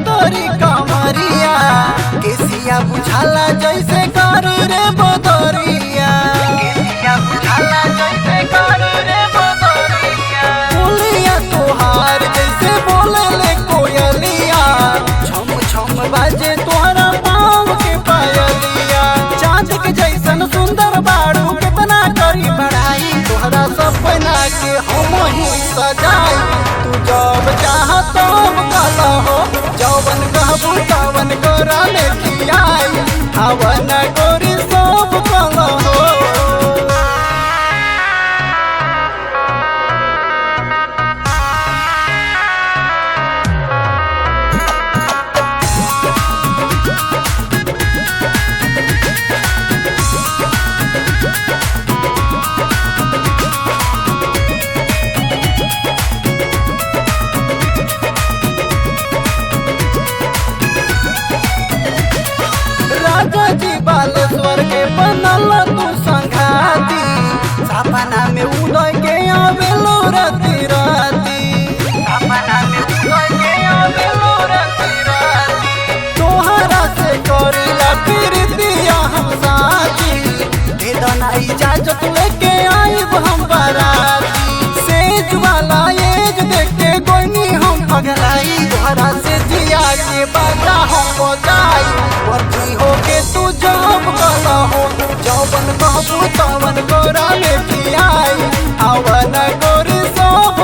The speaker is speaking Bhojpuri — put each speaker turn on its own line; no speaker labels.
तोरी कमरिया केसिया बुझाला जैसे करू रे बदरिया केसिया बुझाला जैसे करू रे बदरिया बोलिया तोहार जैसे बोले ले कोयलिया छम छम बाजे तोहरा पाँव के पायलिया चांद के जैसन सुंदर बाड़ू कितना करी बढ़ाई तोहरा सपना के हम ही सजाई तू जब चाह तब कला हो जवन कहबू तवन गोरा ले खियाई हवन गोरी सब कला हो। जी बालेश्वर के बनल तू संघाती सपना में उदय के आवेलो राती राती सपना में उदय के आवेलो राती राती तोहरा से करीला प्रीतिया हम साथी दे दना इजाजत लेके आइब हम बाराती सेज वाला एज देख के कोई हम पगलाई तोहरा से जिया के बाजा हम बजाई वर्दी हो के तू जब कला हो जवन कहबू तवन गोरा ले खियाई हवन गोरी सब